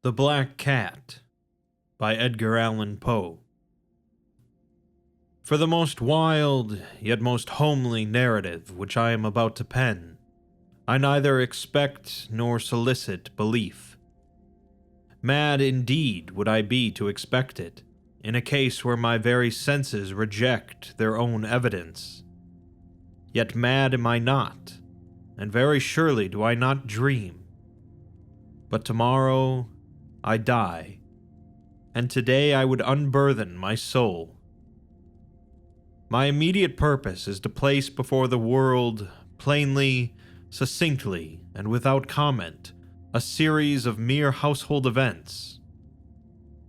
The Black Cat by Edgar Allan Poe. For the most wild, yet most homely narrative which I am about to pen, I neither expect nor solicit belief. Mad indeed would I be to expect it, in a case where my very senses reject their own evidence. Yet mad am I not, and very surely do I not dream. But tomorrow I die, and today I would unburthen my soul. My immediate purpose is to place before the world, plainly, succinctly, and without comment, a series of mere household events.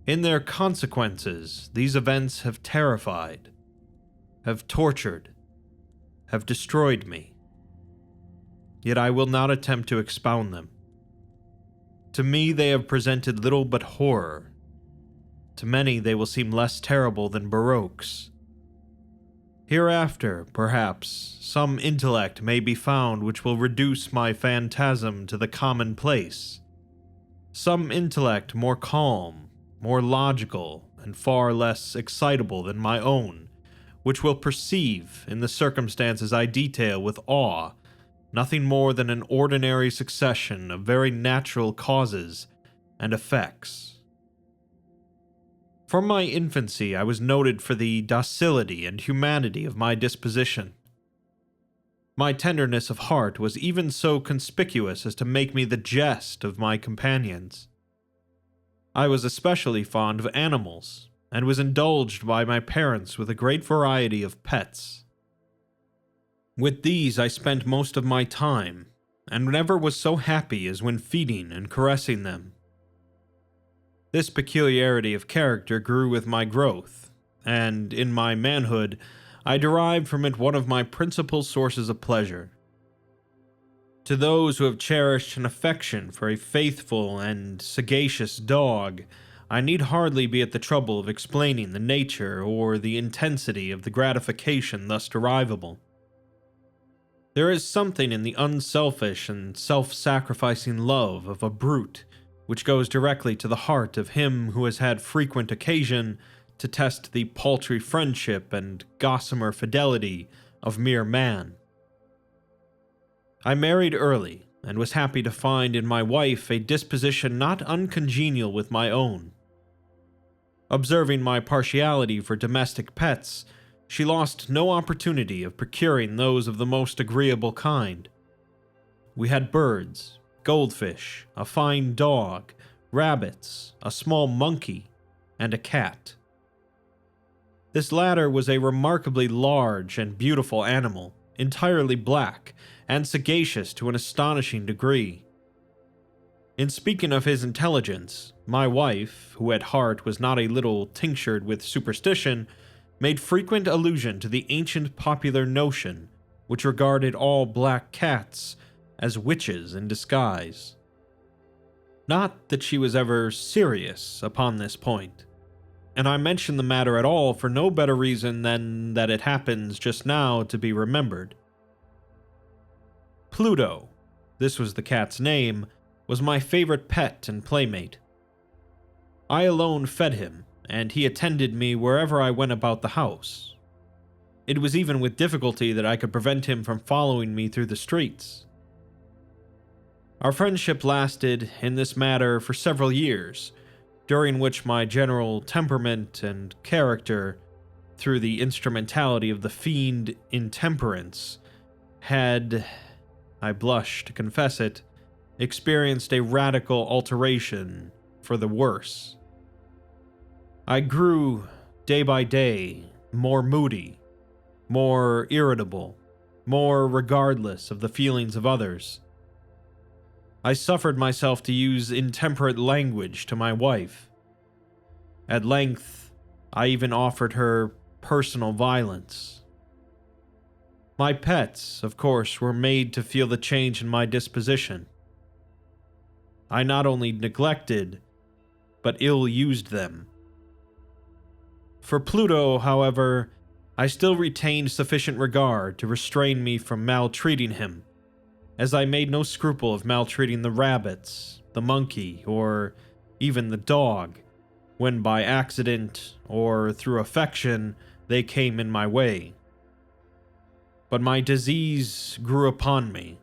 In their consequences, these events have terrified, have tortured, have destroyed me. Yet I will not attempt to expound them. To me they have presented little but horror. To many they will seem less terrible than baroques. Hereafter, perhaps, some intellect may be found which will reduce my phantasm to the commonplace. Some intellect more calm, more logical, and far less excitable than my own, which will perceive, in the circumstances I detail with awe, nothing more than an ordinary succession of very natural causes and effects. From my infancy I was noted for the docility and humanity of my disposition. My tenderness of heart was even so conspicuous as to make me the jest of my companions. I was especially fond of animals, and was indulged by my parents with a great variety of pets. With these I spent most of my time, and never was so happy as when feeding and caressing them. This peculiarity of character grew with my growth, and, in my manhood, I derived from it one of my principal sources of pleasure. To those who have cherished an affection for a faithful and sagacious dog, I need hardly be at the trouble of explaining the nature or the intensity of the gratification thus derivable. There is something in the unselfish and self-sacrificing love of a brute which goes directly to the heart of him who has had frequent occasion to test the paltry friendship and gossamer fidelity of mere man. I married early, and was happy to find in my wife a disposition not uncongenial with my own. Observing my partiality for domestic pets, she lost no opportunity of procuring those of the most agreeable kind. We had birds, goldfish, a fine dog, rabbits, a small monkey, and a cat. This latter was a remarkably large and beautiful animal, entirely black, and sagacious to an astonishing degree. In speaking of his intelligence, my wife, who at heart was not a little tinctured with superstition, made frequent allusion to the ancient popular notion which regarded all black cats as witches in disguise. Not that she was ever serious upon this point, and I mention the matter at all for no better reason than that it happens just now to be remembered. Pluto, this was the cat's name, was my favorite pet and playmate. I alone fed him, and he attended me wherever I went about the house. It was even with difficulty that I could prevent him from following me through the streets. Our friendship lasted, in this matter, for several years, during which my general temperament and character, through the instrumentality of the fiend intemperance, had, I blush to confess it, experienced a radical alteration for the worse. I grew, day by day, more moody, more irritable, more regardless of the feelings of others. I suffered myself to use intemperate language to my wife. At length, I even offered her personal violence. My pets, of course, were made to feel the change in my disposition. I not only neglected, but ill-used them. For Pluto, however, I still retained sufficient regard to restrain me from maltreating him, as I made no scruple of maltreating the rabbits, the monkey, or even the dog, when by accident or through affection they came in my way. But my disease grew upon me,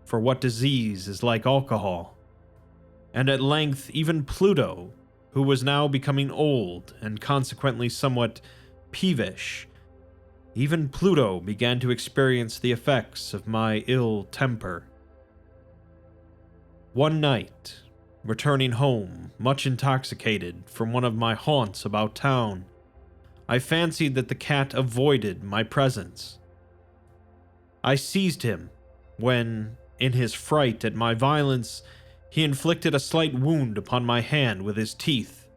for what disease is like alcohol? And at length even Pluto, who was now becoming old and consequently somewhat peevish, even Pluto began to experience the effects of my ill temper. One night, returning home, much intoxicated from one of my haunts about town, I fancied that the cat avoided my presence. I seized him when, in his fright at my violence, he inflicted a slight wound upon my hand with his teeth.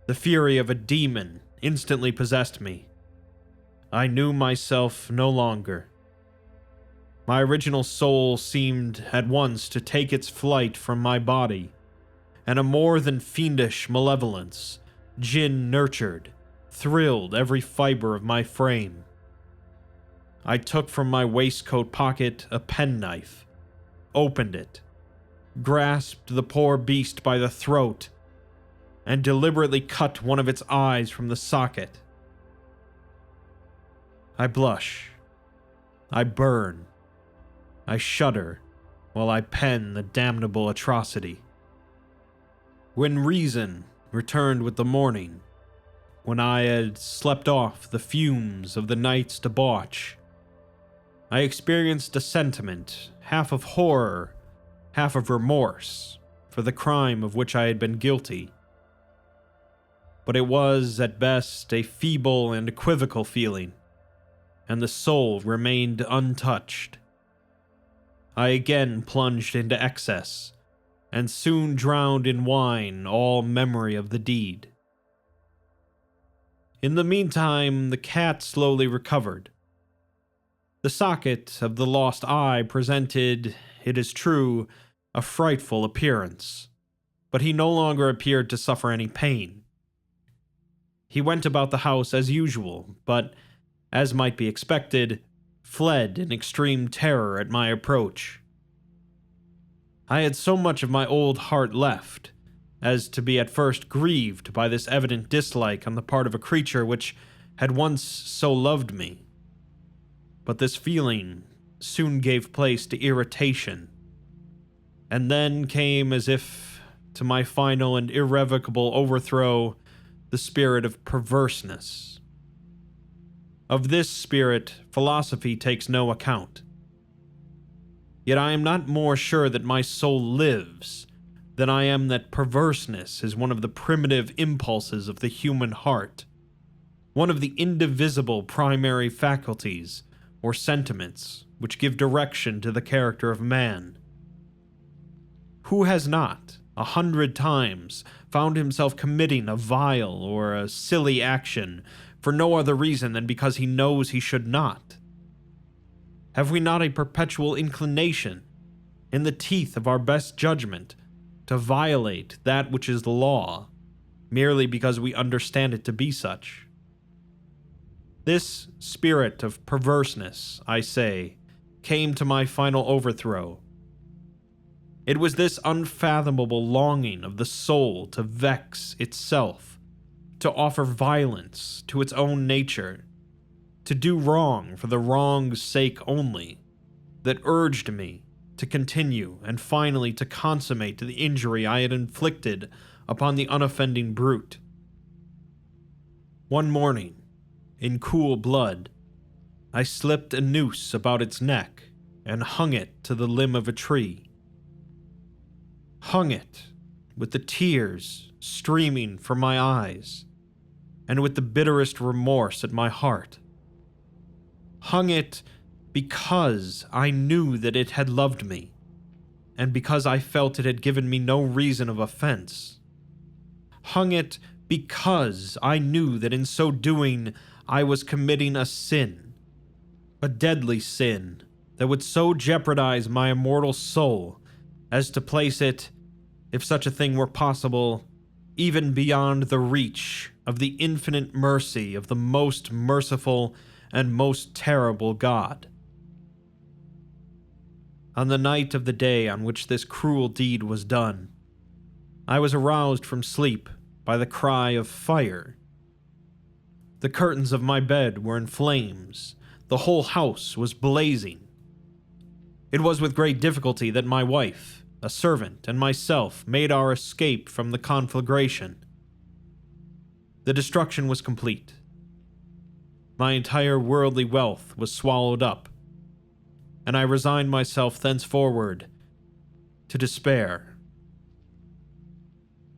The fury of a demon instantly possessed me. I knew myself no longer. My original soul seemed at once to take its flight from my body, and a more than fiendish malevolence, gin-nurtured, thrilled every fiber of my frame. I took from my waistcoat pocket a penknife, opened it, grasped the poor beast by the throat, and deliberately cut one of its eyes from the socket. I blush. I burn. I shudder while I pen the damnable atrocity. When reason returned with the morning, when I had slept off the fumes of the night's debauch, I experienced a sentiment, half of horror, half of remorse, for the crime of which I had been guilty. But it was, at best, a feeble and equivocal feeling, and the soul remained untouched. I again plunged into excess, and soon drowned in wine all memory of the deed. In the meantime, the cat slowly recovered. The socket of the lost eye presented, it is true, a frightful appearance, but he no longer appeared to suffer any pain. He went about the house as usual, but, as might be expected, fled in extreme terror at my approach. I had so much of my old heart left, as to be at first grieved by this evident dislike on the part of a creature which had once so loved me. But this feeling soon gave place to irritation, and then came, as if to my final and irrevocable overthrow, the spirit of perverseness. Of this spirit, philosophy takes no account. Yet I am not more sure that my soul lives than I am that perverseness is one of the primitive impulses of the human heart, one of the indivisible primary faculties or sentiments which give direction to the character of man. Who has not, 100 times, found himself committing a vile or a silly action for no other reason than because he knows he should not? Have we not a perpetual inclination, in the teeth of our best judgment, to violate that which is the law, merely because we understand it to be such? This spirit of perverseness, I say, came to my final overthrow. It was this unfathomable longing of the soul to vex itself, to offer violence to its own nature, to do wrong for the wrong's sake only, that urged me to continue and finally to consummate the injury I had inflicted upon the unoffending brute. One morning, in cool blood, I slipped a noose about its neck and hung it to the limb of a tree. Hung it with the tears streaming from my eyes, and with the bitterest remorse at my heart. Hung it because I knew that it had loved me, and because I felt it had given me no reason of offense. Hung it because I knew that in so doing I was committing a sin, a deadly sin that would so jeopardize my immortal soul as to place it, if such a thing were possible, even beyond the reach of the infinite mercy of the most merciful and most terrible God. On the night of the day on which this cruel deed was done, I was aroused from sleep by the cry of fire. The curtains of my bed were in flames. The whole house was blazing. It was with great difficulty that my wife, a servant, and myself made our escape from the conflagration. The destruction was complete. My entire worldly wealth was swallowed up, and I resigned myself thenceforward to despair.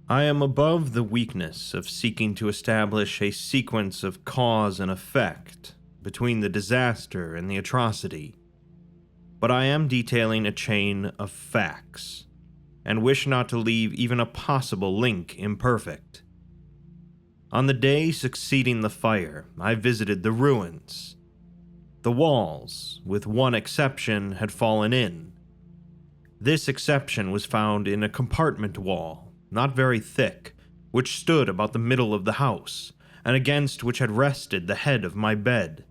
I am above the weakness of seeking to establish a sequence of cause and effect between the disaster and the atrocity, but I am detailing a chain of facts, and wish not to leave even a possible link imperfect. On the day succeeding the fire, I visited the ruins. The walls, with one exception, had fallen in. This exception was found in a compartment wall, not very thick, which stood about the middle of the house, and against which had rested the head of my bed.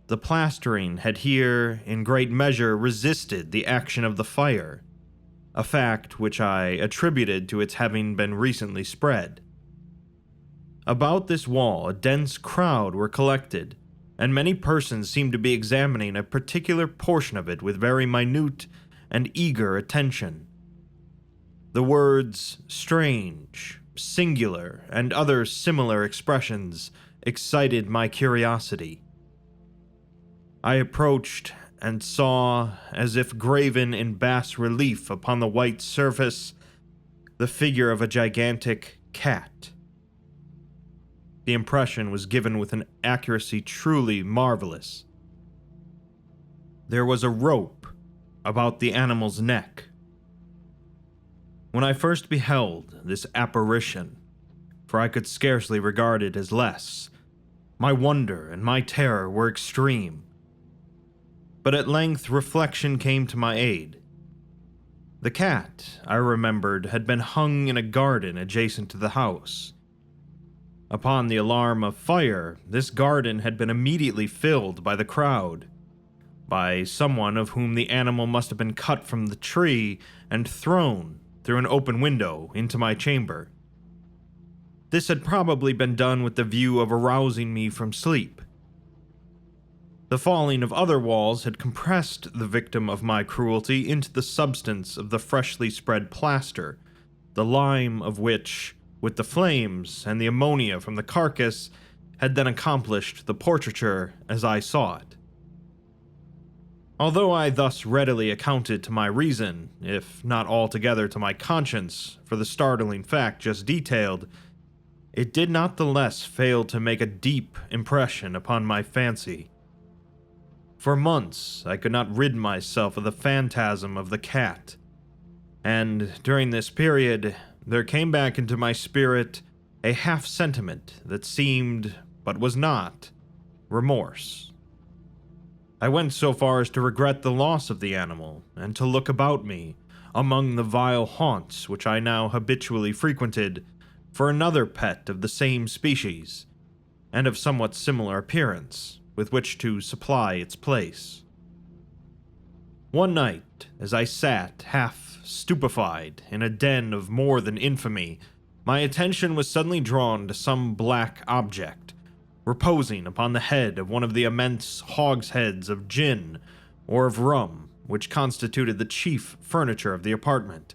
The plastering had here, in great measure, resisted the action of the fire, a fact which I attributed to its having been recently spread. About this wall a dense crowd were collected, and many persons seemed to be examining a particular portion of it with very minute and eager attention. The words strange, singular, and other similar expressions excited my curiosity. I approached and saw, as if graven in bas relief upon the white surface, the figure of a gigantic cat. The impression was given with an accuracy truly marvelous. There was a rope about the animal's neck. When I first beheld this apparition, for I could scarcely regard it as less, my wonder and my terror were extreme. But at length reflection came to my aid. The cat, I remembered, had been hung in a garden adjacent to the house. Upon the alarm of fire, this garden had been immediately filled by the crowd, by someone of whom the animal must have been cut from the tree and thrown through an open window into my chamber. This had probably been done with the view of arousing me from sleep. The falling of other walls had compressed the victim of my cruelty into the substance of the freshly spread plaster, the lime of which, with the flames and the ammonia from the carcass, had then accomplished the portraiture as I saw it. Although I thus readily accounted to my reason, if not altogether to my conscience, for the startling fact just detailed, it did not the less fail to make a deep impression upon my fancy. For months I could not rid myself of the phantasm of the cat, and during this period there came back into my spirit a half-sentiment that seemed, but was not, remorse. I went so far as to regret the loss of the animal, and to look about me, among the vile haunts which I now habitually frequented, for another pet of the same species, and of somewhat similar appearance, with which to supply its place. One night, as I sat half stupefied in a den of more than infamy, my attention was suddenly drawn to some black object, reposing upon the head of one of the immense hogsheads of gin or of rum which constituted the chief furniture of the apartment.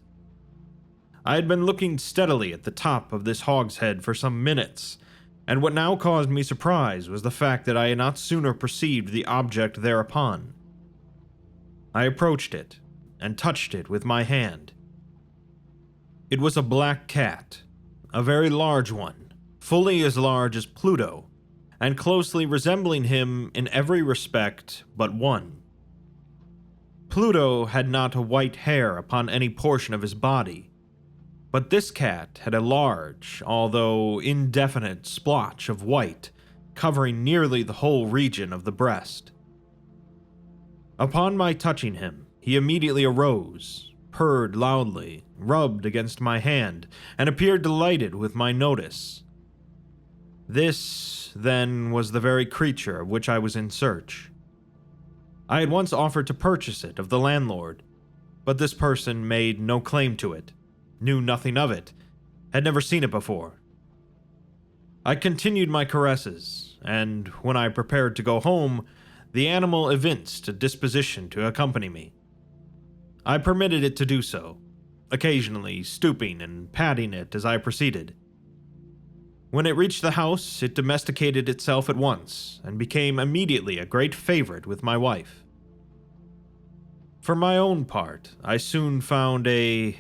I had been looking steadily at the top of this hogshead for some minutes, and what now caused me surprise was the fact that I had not sooner perceived the object thereupon. I approached it, and touched it with my hand. It was a black cat, a very large one, fully as large as Pluto, and closely resembling him in every respect but one. Pluto had not a white hair upon any portion of his body, but this cat had a large, although indefinite, splotch of white, covering nearly the whole region of the breast. Upon my touching him, he immediately arose, purred loudly, rubbed against my hand, and appeared delighted with my notice. This, then, was the very creature of which I was in search. I had once offered to purchase it of the landlord, but this person made no claim to it, knew nothing of it, had never seen it before. I continued my caresses, and when I prepared to go home, the animal evinced a disposition to accompany me. I permitted it to do so, occasionally stooping and patting it as I proceeded. When it reached the house, it domesticated itself at once, and became immediately a great favorite with my wife. For my own part, I soon found a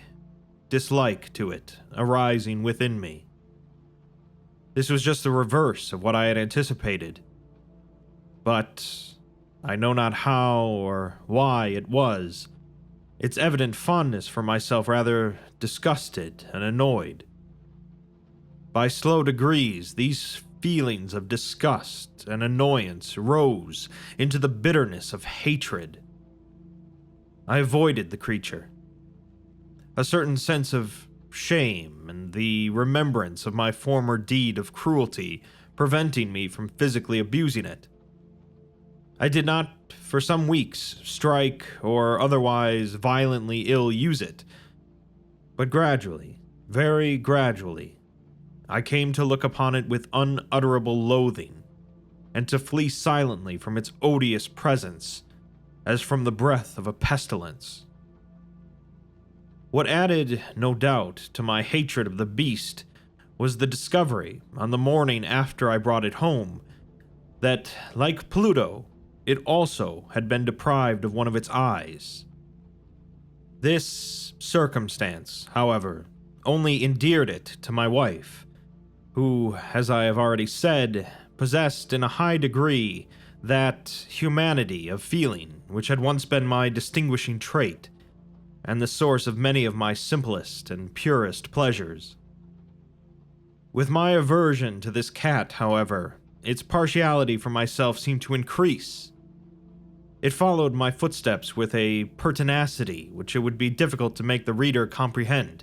dislike to it arising within me. This was just the reverse of what I had anticipated, but I know not how or why it was. Its evident fondness for myself rather disgusted and annoyed. By slow degrees, these feelings of disgust and annoyance rose into the bitterness of hatred. I avoided the creature. A certain sense of shame and the remembrance of my former deed of cruelty preventing me from physically abusing it. I did not, for some weeks, strike or otherwise violently ill-use it, but gradually, very gradually, I came to look upon it with unutterable loathing, and to flee silently from its odious presence, as from the breath of a pestilence. What added, no doubt, to my hatred of the beast was the discovery, on the morning after I brought it home, that, like Pluto, it also had been deprived of one of its eyes. This circumstance, however, only endeared it to my wife, who, as I have already said, possessed in a high degree that humanity of feeling which had once been my distinguishing trait, and the source of many of my simplest and purest pleasures. With my aversion to this cat, however, its partiality for myself seemed to increase. It followed my footsteps with a pertinacity which it would be difficult to make the reader comprehend.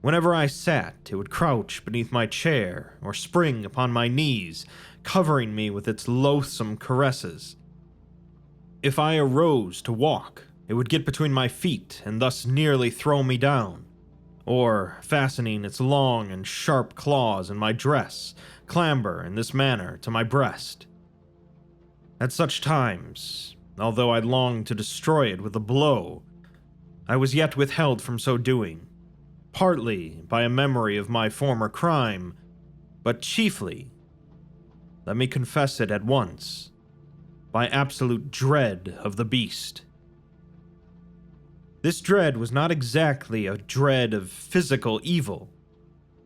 Whenever I sat, it would crouch beneath my chair or spring upon my knees, covering me with its loathsome caresses. If I arose to walk, it would get between my feet and thus nearly throw me down, or, fastening its long and sharp claws in my dress, clamber in this manner to my breast. At such times, although I longed to destroy it with a blow, I was yet withheld from so doing, partly by a memory of my former crime, but chiefly, let me confess it at once, by absolute dread of the beast. This dread was not exactly a dread of physical evil,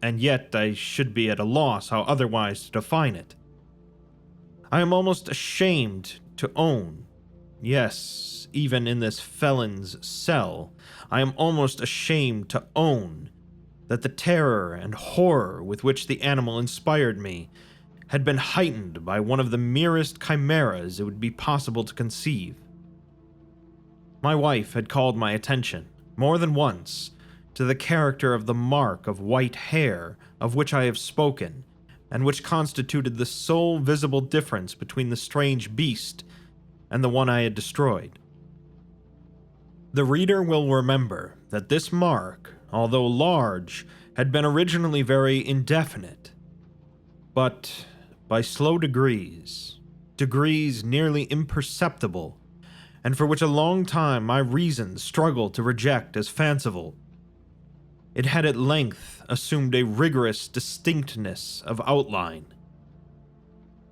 and yet I should be at a loss how otherwise to define it. I am almost ashamed to own, yes, even in this felon's cell, I am almost ashamed to own that the terror and horror with which the animal inspired me had been heightened by one of the merest chimeras it would be possible to conceive. My wife had called my attention, more than once, to the character of the mark of white hair of which I have spoken, and which constituted the sole visible difference between the strange beast and the one I had destroyed. The reader will remember that this mark, although large, had been originally very indefinite, but by slow degrees nearly imperceptible, and for which a long time my reason struggled to reject as fanciful, it had at length assumed a rigorous distinctness of outline.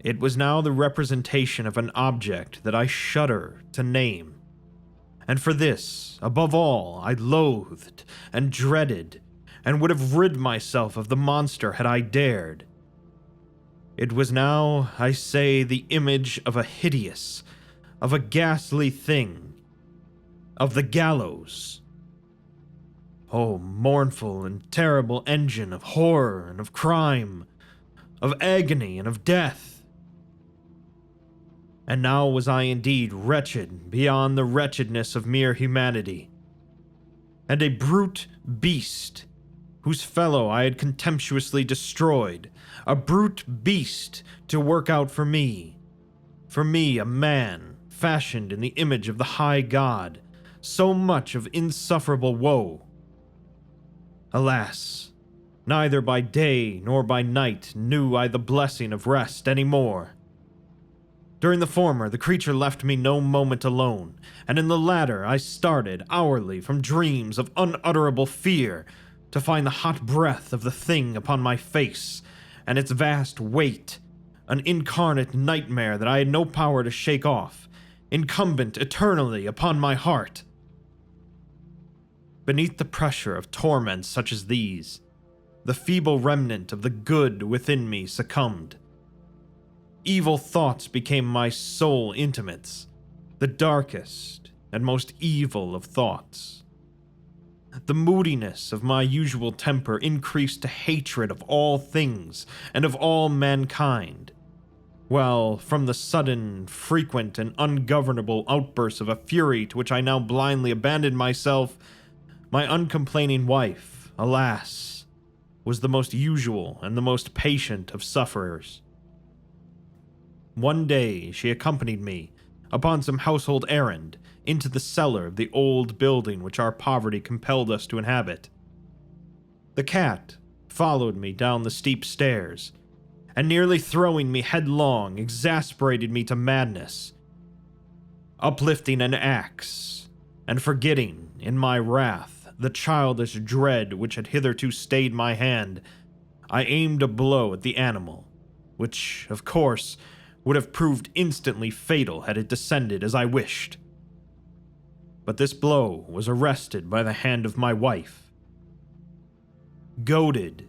It was now the representation of an object that I shudder to name, and for this, above all, I loathed and dreaded, and would have rid myself of the monster had I dared. It was now, I say, the image of a hideous, of a ghastly thing, of the gallows. Oh, mournful and terrible engine of horror and of crime, of agony and of death! And now was I indeed wretched beyond the wretchedness of mere humanity, and a brute beast, whose fellow I had contemptuously destroyed, a brute beast to work out for me a man, fashioned in the image of the high God, so much of insufferable woe. Alas, neither by day nor by night knew I the blessing of rest any more. During the former, the creature left me no moment alone, and in the latter I started hourly from dreams of unutterable fear to find the hot breath of the thing upon my face, and its vast weight, an incarnate nightmare that I had no power to shake off, incumbent eternally upon my heart. Beneath the pressure of torments such as these, the feeble remnant of the good within me succumbed. Evil thoughts became my sole intimates, the darkest and most evil of thoughts. The moodiness of my usual temper increased to hatred of all things and of all mankind, while from the sudden, frequent, and ungovernable outbursts of a fury to which I now blindly abandoned myself, my uncomplaining wife, alas, was the most usual and the most patient of sufferers. One day she accompanied me, upon some household errand, into the cellar of the old building which our poverty compelled us to inhabit. The cat followed me down the steep stairs, and nearly throwing me headlong, exasperated me to madness. Uplifting an axe, and forgetting, in my wrath, the childish dread which had hitherto stayed my hand, I aimed a blow at the animal, which, of course, would have proved instantly fatal had it descended as I wished. But this blow was arrested by the hand of my wife. Goaded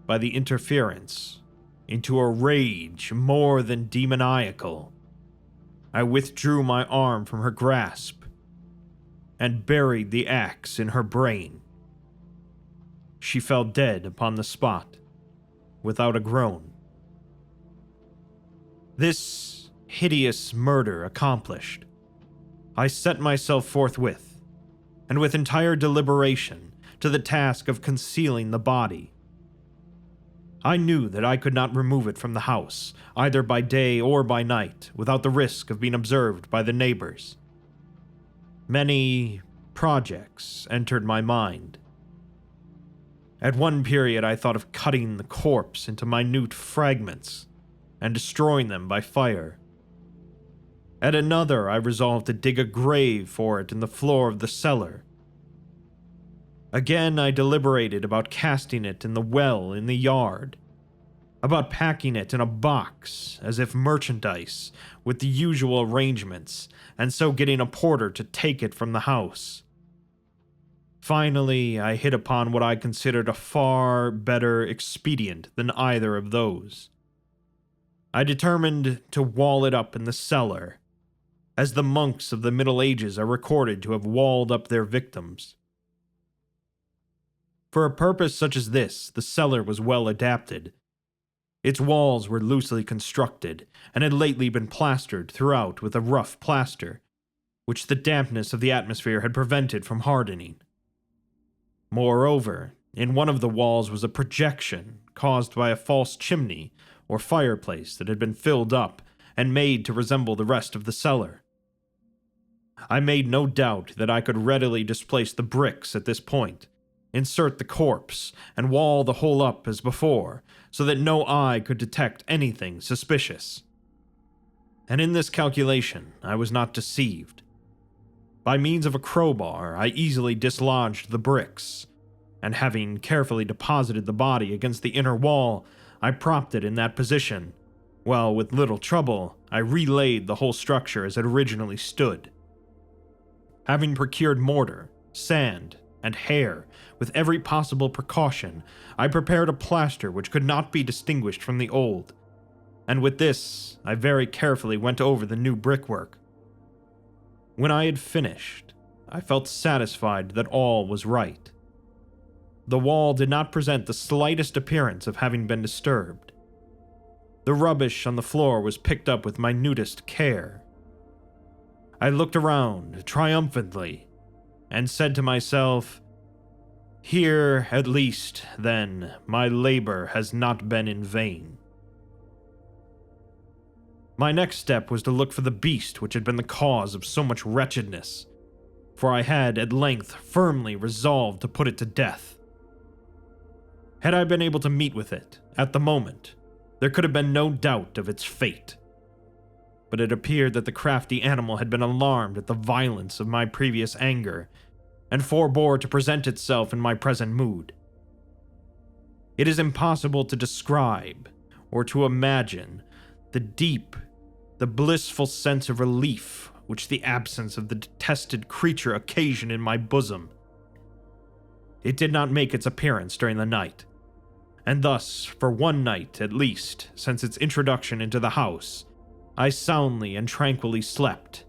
by the interference into a rage more than demoniacal, I withdrew my arm from her grasp and buried the axe in her brain. She fell dead upon the spot, without a groan. This hideous murder accomplished, I set myself forthwith, and with entire deliberation, to the task of concealing the body. I knew that I could not remove it from the house, either by day or by night, without the risk of being observed by the neighbors. Many projects entered my mind. At one period I thought of cutting the corpse into minute fragments and destroying them by fire. At another I resolved to dig a grave for it in the floor of the cellar. Again I deliberated about casting it in the well in the yard, about packing it in a box as if merchandise with the usual arrangements, and so getting a porter to take it from the house. Finally, I hit upon what I considered a far better expedient than either of those. I determined to wall it up in the cellar, as the monks of the Middle Ages are recorded to have walled up their victims. For a purpose such as this, the cellar was well adapted. Its walls were loosely constructed, and had lately been plastered throughout with a rough plaster, which the dampness of the atmosphere had prevented from hardening. Moreover, in one of the walls was a projection caused by a false chimney or fireplace that had been filled up and made to resemble the rest of the cellar. I made no doubt that I could readily displace the bricks at this point, insert the corpse, and wall the whole up as before, so that no eye could detect anything suspicious. And in this calculation I was not deceived. By means of a crowbar I easily dislodged the bricks, and having carefully deposited the body against the inner wall, I propped it in that position, while with little trouble I relaid the whole structure as it originally stood. Having procured mortar, sand, and hair, with every possible precaution, I prepared a plaster which could not be distinguished from the old, and with this I very carefully went over the new brickwork. When I had finished, I felt satisfied that all was right. The wall did not present the slightest appearance of having been disturbed. The rubbish on the floor was picked up with minutest care. I looked around triumphantly and said to myself, "Here, at least, then, my labor has not been in vain." My next step was to look for the beast which had been the cause of so much wretchedness, for I had at length firmly resolved to put it to death. Had I been able to meet with it at the moment, there could have been no doubt of its fate. But it appeared that the crafty animal had been alarmed at the violence of my previous anger, and forbore to present itself in my present mood. It is impossible to describe or to imagine the blissful sense of relief which the absence of the detested creature occasioned in my bosom. It did not make its appearance during the night, and thus, for one night at least, since its introduction into the house, I soundly and tranquilly slept.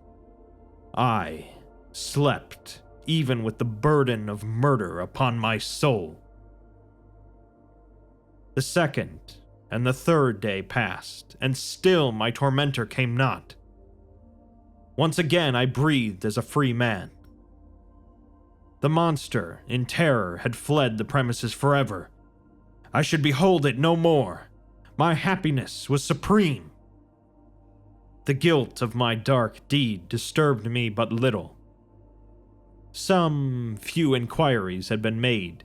I slept, even with the burden of murder upon my soul. The second and the third day passed, and still my tormentor came not. Once again I breathed as a free man. The monster, in terror, had fled the premises forever. I should behold it no more. My happiness was supreme. The guilt of my dark deed disturbed me but little. Some few inquiries had been made,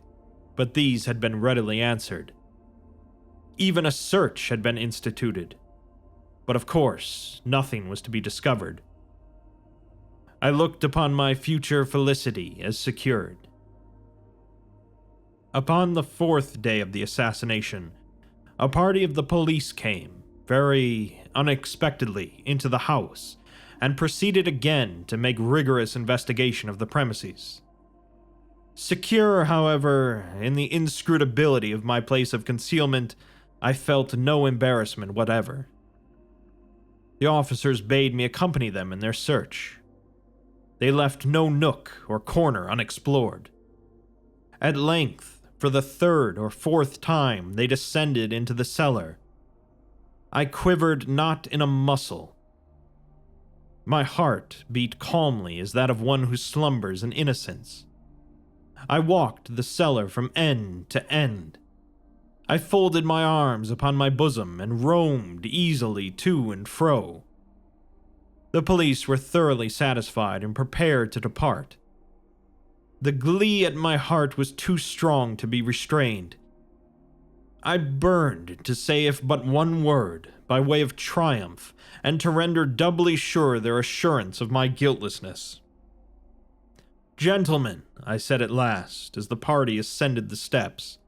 but these had been readily answered. Even a search had been instituted, but of course, nothing was to be discovered. I looked upon my future felicity as secured. Upon the fourth day of the assassination, a party of the police came, very unexpectedly, into the house, and proceeded again to make rigorous investigation of the premises. Secure, however, in the inscrutability of my place of concealment, I felt no embarrassment whatever. The officers bade me accompany them in their search. They left no nook or corner unexplored. At length, for the third or fourth time, they descended into the cellar. I quivered not in a muscle. My heart beat calmly as that of one who slumbers in innocence. I walked the cellar from end to end. I folded my arms upon my bosom and roamed easily to and fro. The police were thoroughly satisfied and prepared to depart. The glee at my heart was too strong to be restrained. I burned to say if but one word, by way of triumph, and to render doubly sure their assurance of my guiltlessness. "Gentlemen," I said at last, as the party ascended the steps,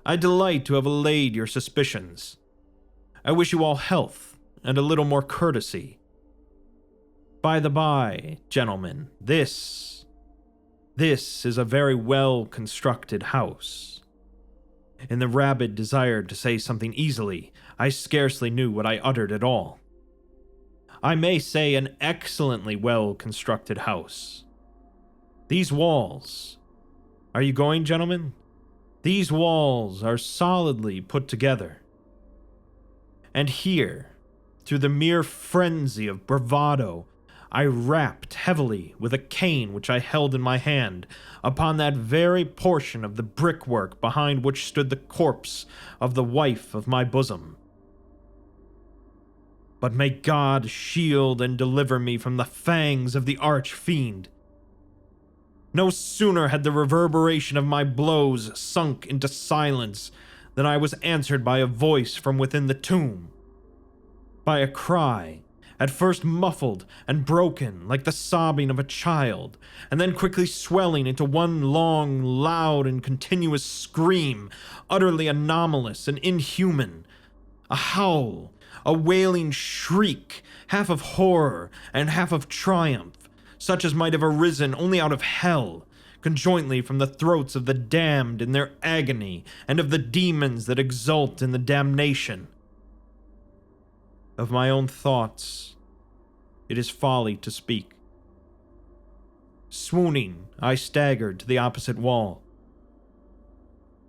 "I delight to have allayed your suspicions. I wish you all health and a little more courtesy. By the by, gentlemen, this is a very well-constructed house." In the rabid desire to say something easily, I scarcely knew what I uttered at all. I may say an excellently well-constructed house. These walls— are you going, gentlemen? These walls are solidly put together. And here, through the mere frenzy of bravado, I rapped heavily with a cane which I held in my hand upon that very portion of the brickwork behind which stood the corpse of the wife of my bosom. But may God shield and deliver me from the fangs of the arch-fiend. No sooner had the reverberation of my blows sunk into silence than I was answered by a voice from within the tomb. By a cry, at first muffled and broken like the sobbing of a child, and then quickly swelling into one long, loud, and continuous scream, utterly anomalous and inhuman. A howl, a wailing shriek, half of horror and half of triumph, such as might have arisen only out of hell, conjointly from the throats of the damned in their agony and of the demons that exult in the damnation. Of my own thoughts, it is folly to speak. Swooning, I staggered to the opposite wall.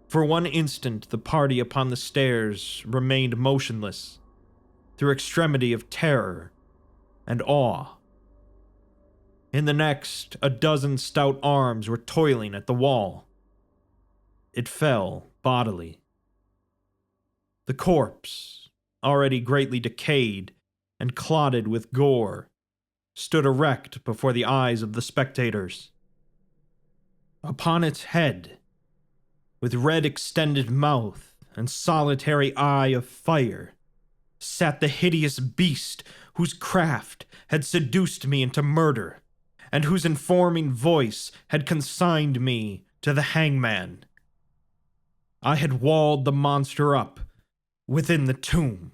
For one instant, the party upon the stairs remained motionless, through extremity of terror and awe. In the next, a dozen stout arms were toiling at the wall. It fell bodily. The corpse, already greatly decayed and clotted with gore, stood erect before the eyes of the spectators. Upon its head, with red extended mouth and solitary eye of fire, sat the hideous beast whose craft had seduced me into murder, and whose informing voice had consigned me to the hangman. I had walled the monster up within the tomb.